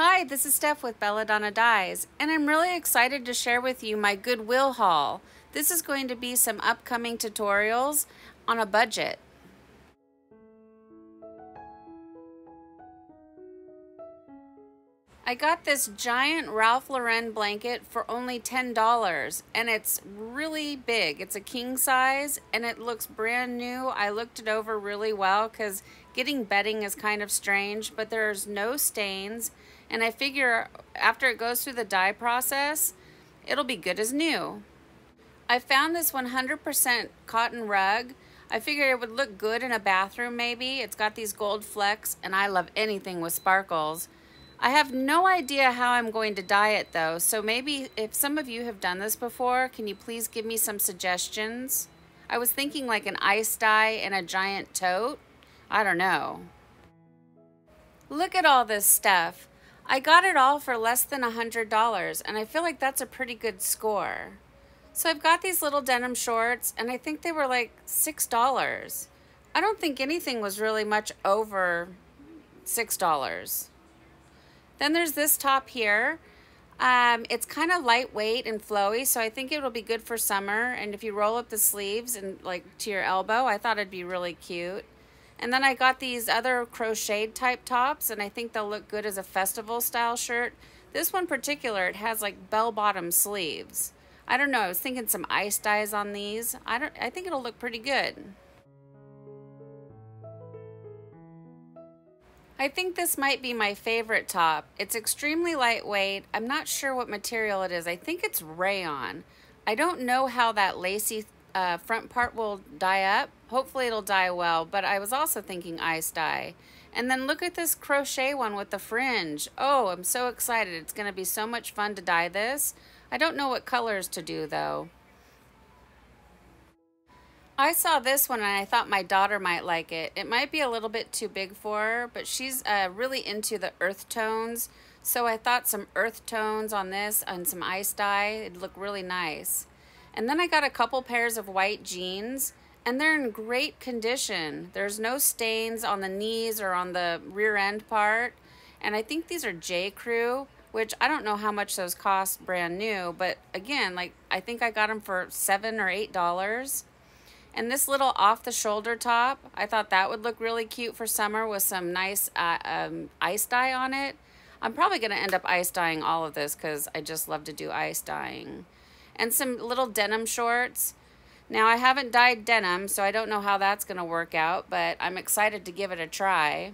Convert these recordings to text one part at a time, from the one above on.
Hi, this is Steph with Belladonna Dyes, and I'm really excited to share with you my Goodwill haul. This is going to be some upcoming tutorials on a budget. I got this giant Ralph Lauren blanket for only $10, and it's really big. It's a king size, and it looks brand new. I looked it over really well because getting bedding is kind of strange, but there's no stains, and I figure after it goes through the dye process, it'll be good as new. I found this 100% cotton rug. I figured it would look good in a bathroom maybe. It's got these gold flecks, and I love anything with sparkles. I have no idea how I'm going to dye it though, so maybe if some of you have done this before, can you please give me some suggestions? I was thinking like an ice dye in a giant tote. I don't know. Look at all this stuff. I got it all for less than $100, and I feel like that's a pretty good score. So I've got these little denim shorts, and I think they were like $6. I don't think anything was really much over $6. Then there's this top here. It's kind of lightweight and flowy, so I think it'll be good for summer. And if you roll up the sleeves and like to your elbow, I thought it'd be really cute. And then I got these other crocheted type tops, and I think they'll look good as a festival style shirt. This one in particular, it has like bell-bottom sleeves. I don't know, I was thinking some ice dyes on these. I think it'll look pretty good. I think this might be my favorite top. It's extremely lightweight. I'm not sure what material it is. I think it's rayon. I don't know how that lacy front part will dye up. Hopefully it'll dye well, but I was also thinking ice dye. And then look at this crochet one with the fringe. Oh, I'm so excited. It's going to be so much fun to dye this. I don't know what colors to do though. I saw this one and I thought my daughter might like it. It might be a little bit too big for her, but she's really into the earth tones. So I thought some earth tones on this and some ice dye, it'd look really nice. And then I got a couple pairs of white jeans, and they're in great condition. There's no stains on the knees or on the rear end part. And I think these are J. Crew, which I don't know how much those cost brand new, but again, like I think I got them for $7 or $8. And this little off-the-shoulder top, I thought that would look really cute for summer with some nice ice dye on it. I'm probably going to end up ice dyeing all of this because I just love to do ice dyeing. And some little denim shorts. Now, I haven't dyed denim, so I don't know how that's going to work out, but I'm excited to give it a try.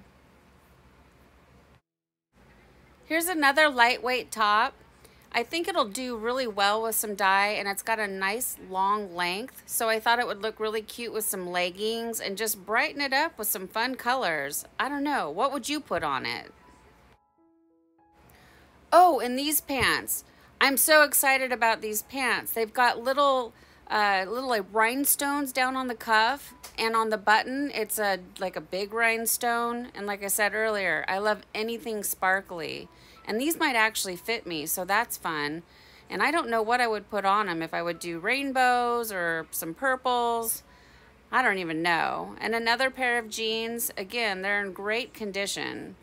Here's another lightweight top. I think it'll do really well with some dye, and it's got a nice long length, so I thought it would look really cute with some leggings and just brighten it up with some fun colors. I don't know, what would you put on it? Oh, and these pants. I'm so excited about these pants. They've got little like rhinestones down on the cuff, and on the button it's like a big rhinestone. And like I said earlier, I love anything sparkly. And these might actually fit me, so that's fun. And I don't know what I would put on them, if I would do rainbows or some purples. I don't even know. And another pair of jeans. Again, they're in great condition.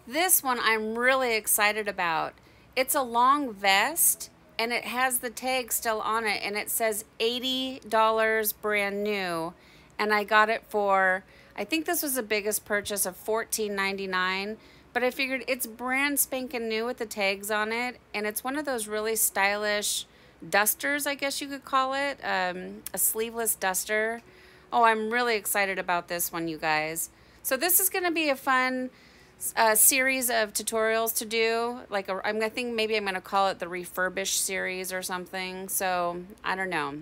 This one I'm really excited about. It's a long vest, and it has the tag still on it, and it says $80 brand new, and I got it for, I think this was the biggest purchase of $14.99, but I figured it's brand spanking new with the tags on it, and it's one of those really stylish dusters, I guess you could call it, a sleeveless duster. Oh, I'm really excited about this one, you guys. So this is going to be a fun series of tutorials to do. Like I think maybe I'm going to call it the refurbished series or something. So I don't know.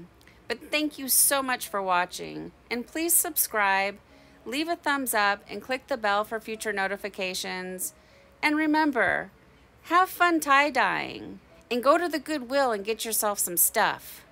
But thank you so much for watching. And please subscribe, leave a thumbs up, and click the bell for future notifications. And remember, have fun tie-dyeing. And go to the Goodwill and get yourself some stuff.